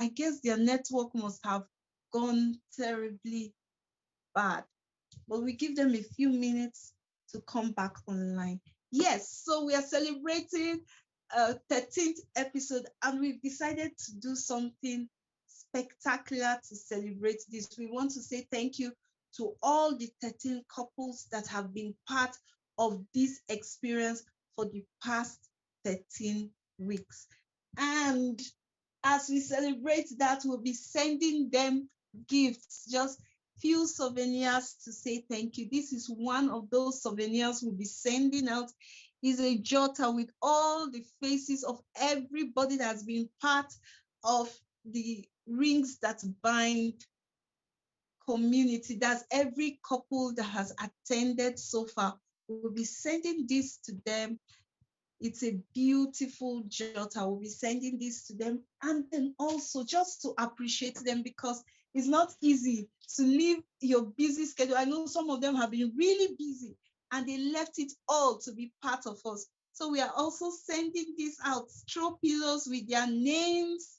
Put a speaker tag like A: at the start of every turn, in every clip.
A: I guess their network must have gone terribly bad. But we give them a few minutes to come back online. Yes, so we are celebrating 13th episode, and we've decided to do something spectacular to celebrate this. We want to say thank you to all the 13 couples that have been part of this experience for the past 13 weeks. And as we celebrate that, we'll be sending them gifts, just few souvenirs to say thank you. This is one of those souvenirs we'll be sending out. Is a jotter with all the faces of everybody that's been part of the Rings That Bind community. That's every couple that has attended so far. We'll be sending this to them. It's a beautiful jotter. We'll be sending this to them. And then also just to appreciate them, because it's not easy to leave your busy schedule. I know some of them have been really busy and they left it all to be part of us. So we are also sending this out, throw pillows with their names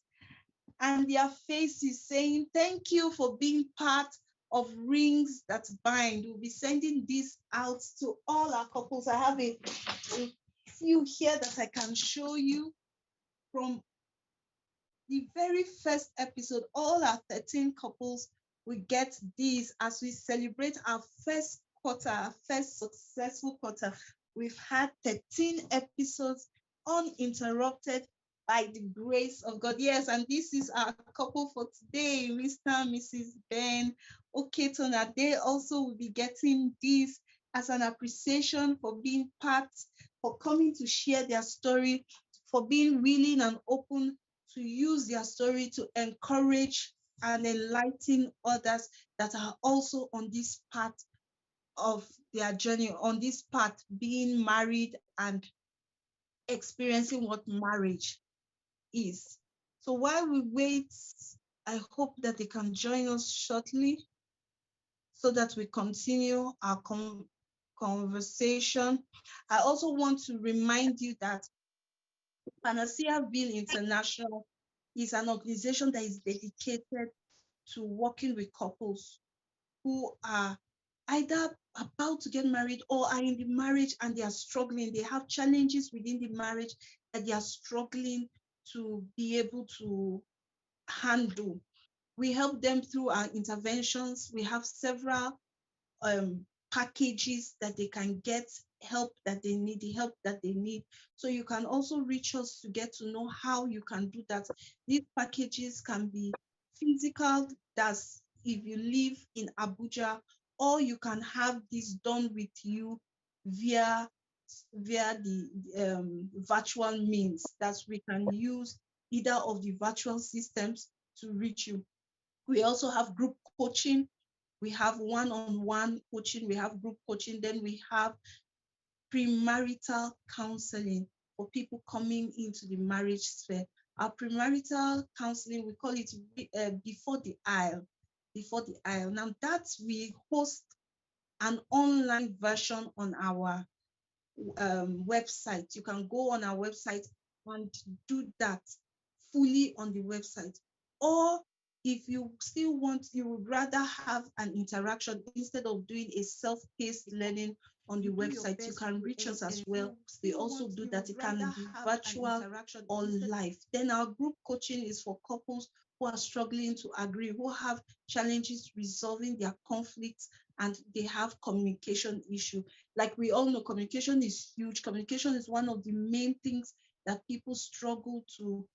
A: and their faces, saying thank you for being part of Rings That Bind. We'll be sending this out to all our couples. I have a few here that I can show you from the very first episode. All our 13 couples will get these as we celebrate our first quarter, our first successful quarter. We've had 13 episodes uninterrupted by the grace of God. Yes, and this is our couple for today, Mr. and Mrs. Ben Oketona. They also will be getting this as an appreciation for being part, for coming to share their story, for being willing and open to use their story to encourage and enlighten others that are also on this path of their journey, on this path, being married and experiencing what marriage is. So while we wait, I hope that they can join us shortly so that we continue our conversation. I also want to remind you that Panacea Ville International is an organization that is dedicated to working with couples who are either about to get married or are in the marriage and they are struggling. They have challenges within the marriage that they are struggling to be able to handle. We help them through our interventions. We have several packages that they can get help that they need, the help that they need. So you can also reach us to get to know how you can do that. These packages can be physical, that's if you live in Abuja, or you can have this done with you via the virtual means, that we can use either of the virtual systems to reach you. We also have group coaching. We have one-on-one coaching. We have group coaching. Then we have premarital counseling for people coming into the marriage sphere. Our premarital counseling, we call it before the aisle. Before the aisle. Now that we host an online version on our website. You can go on our website and do that fully on the website. Or if you still want, you would rather have an interaction instead of doing a self-paced learning on the website, you can reach us as well. We also do that. It can be virtual or live. Then our group coaching is for couples who are struggling to agree, who have challenges resolving their conflicts, and they have communication issue. Like we all know, communication is huge. Communication is one of the main things that people struggle to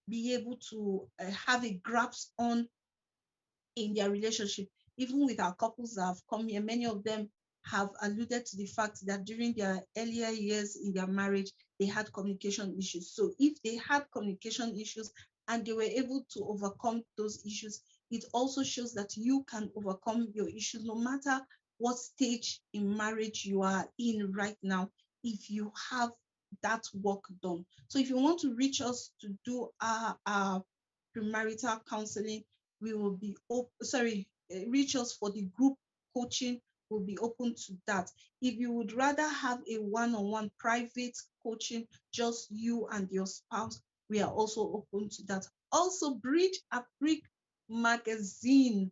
A: be able to have a grasp on in their relationship. Even with our couples that have come here, many of them have alluded to the fact that during their earlier years in their marriage, they had communication issues. So if they had communication issues and they were able to overcome those issues, it also shows that you can overcome your issues no matter what stage in marriage you are in right now, if you have that work done. So if you want to reach us to do our premarital counseling, we will be reach us for the group coaching. Will be open to that. If you would rather have a one-on-one private coaching, just you and your spouse, we are also open to that. Also, BRIDGEAFRIQUE magazine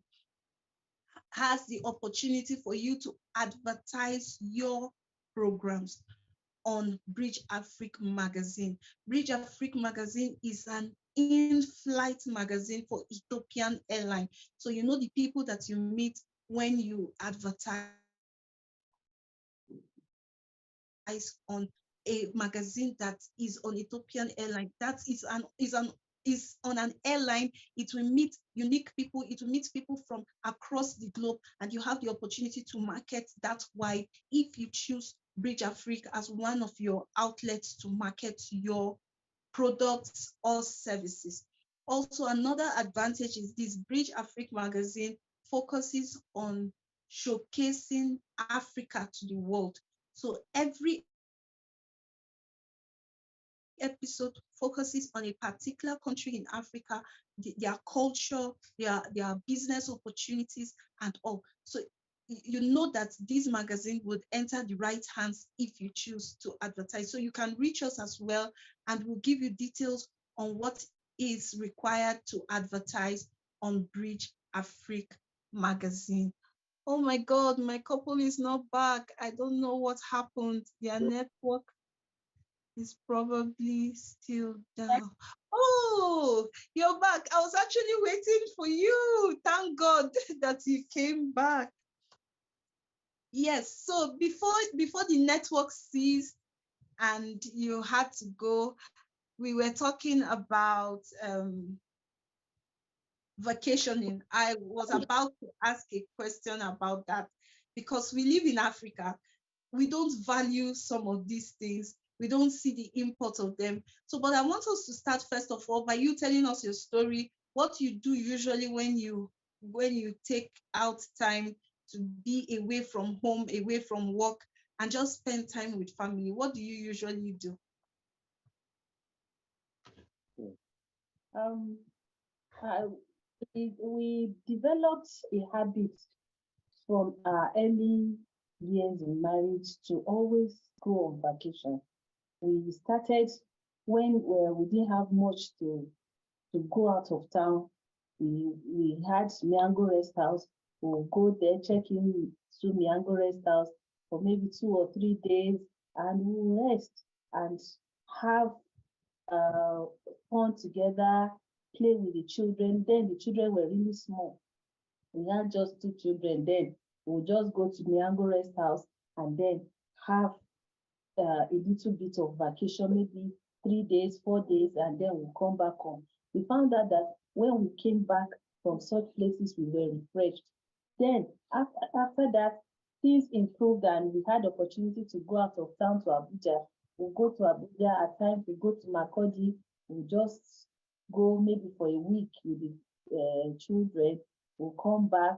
A: has the opportunity for you to advertise your programs on BRIDGEAFRIQUE magazine. BRIDGEAFRIQUE magazine is an in-flight magazine for Ethiopian Airlines. So you know the people that you meet when you advertise on a magazine that is on Ethiopian Airline. That is on an airline. It will meet unique people. It will meet people from across the globe, and you have the opportunity to market that wide if you choose BRIDGEAFRIQUE as one of your outlets to market your products or services. Also, another advantage is this BRIDGEAFRIQUE magazine focuses on showcasing Africa to the world. So every episode focuses on a particular country in Africa, their culture, their business opportunities, and all. So you know that this magazine would enter the right hands if you choose to advertise. So you can reach us as well, and we'll give you details on what is required to advertise on BRIDGEAFRIQUE magazine. Oh my God, my couple is not back. I don't know what happened. Their network is probably still down. Oh, you're back. I was actually waiting for you. Thank God that you came back. Yes, so before the network ceased and you had to go, we were talking about vacationing. I was about to ask a question about that because we live in Africa. We don't value some of these things. We don't see the import of them. So, but I want us to start first of all by you telling us your story, what you do usually when you take out time to be away from home, away from work, and just spend time with family. What do you usually do?
B: Um, I, we developed a habit from our early years in marriage to always go on vacation. We started when we didn't have much to go out of town. We had Miango Rest House. We'll go there, check in to Miango Rest House for maybe 2 or 3 days, and we'll rest and have uh, fun together, play with the children. Then the children were really small. We had just 2 children. Then we'll just go to Miango Rest House and then have a little bit of vacation, maybe 3 days, 4 days, and then we'll come back home. We found out that when we came back from such places, we were refreshed. Then after that, things improved and we had opportunity to go out of town to Abuja. We'll go to Abuja at times, we go to Makurdi, we'll just go maybe for a week with the children. We'll come back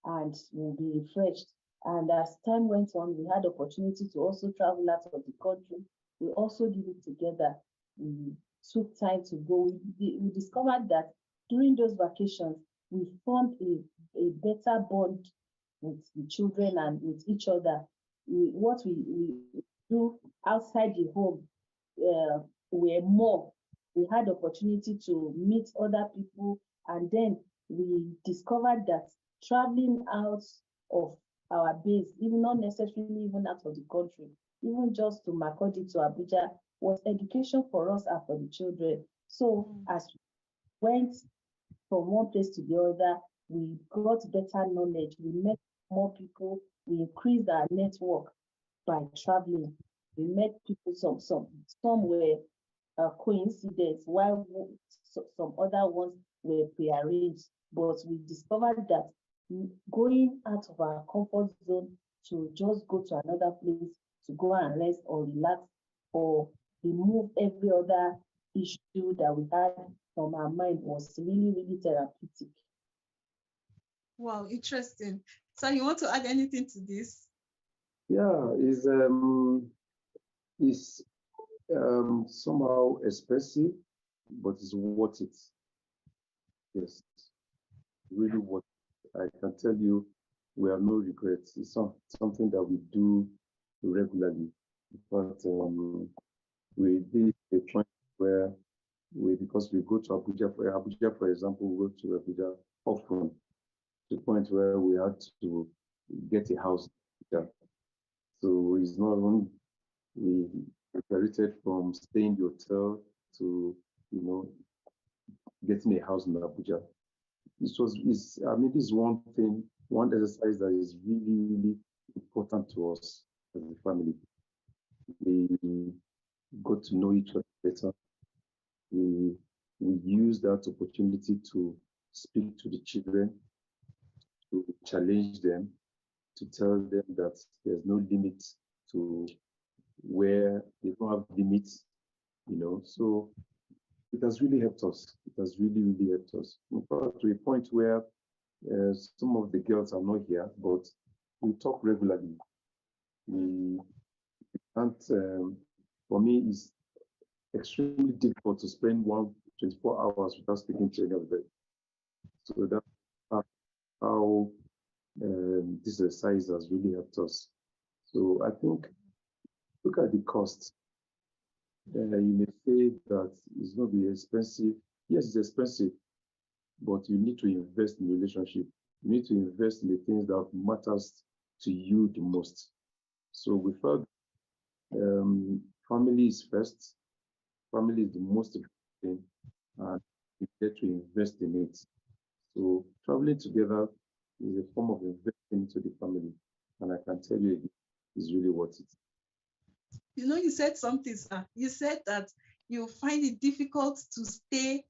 B: and we'll be refreshed. And as time went on, we had opportunity to also travel out of the country. We also did it together. We took time to go. We discovered that during those vacations, we formed a better bond with the children and with each other. What we do outside the home were more. We had opportunity to meet other people, and then we discovered that traveling out of our base, even not necessarily even out of the country, even just to Makurdi, to Abuja, was education for us and for the children. So as we went from one place to the other, we got better knowledge, we met more people, we increased our network by traveling. We met people, some were coincidence, while some other ones were prearranged. But we discovered that going out of our comfort zone to just go to another place to go and rest or relax or remove every other issue that we had from our mind was really, really therapeutic.
A: Wow, interesting. So you want to add anything to this?
C: Yeah, is somehow expensive, but it's worth it. Yes, really worth it. I can tell you, we have no regrets. It's something that we do regularly, but we did a point where because we go to Abuja, for example, we go to Abuja often to the point where we had to get a house. So it's not only we graduated from staying in the hotel to, getting a house in Abuja. This is one thing, one exercise that is really, really important to us as a family. We got to know each other better. We use that opportunity to speak to the children, to challenge them, to tell them that there's no limit to where they don't have limits, So it has really helped us. It has really, really helped us. In fact, to a point where some of the girls are not here, but we talk regularly. We can't, for me, it's extremely difficult to spend 24 hours without speaking to any of them. So that's how this exercise has really helped us. So I think, look at the cost. You may say that it's going to be expensive. Yes, it's expensive, but you need to invest in the relationship. You need to invest in the things that matters to you the most. So we felt family is first. Family is the most important thing, and we get to invest in it. So traveling together is a form of investing into the family, and I can tell you it's really worth it.
A: You said something, sir. You said that you find it difficult to stay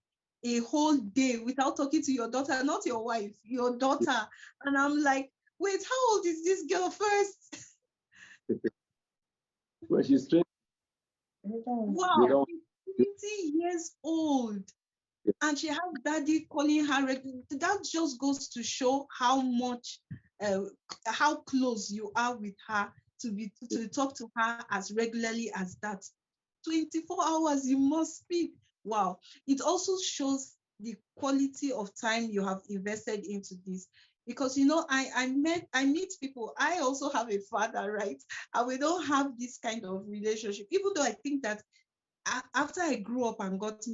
A: a whole day without talking to your daughter, not your wife, your daughter. And I'm like, wait, how old is this girl first?
C: Well, she's trained.
A: Wow, she's 20 years old. And she has daddy calling her regularly. That just goes to show how much, how close you are with her to talk to her as regularly as that. 24 hours you must speak. Wow. It also shows the quality of time you have invested into this. Because I meet people. I also have a father, right? And we don't have this kind of relationship. Even though I think that after I grew up and got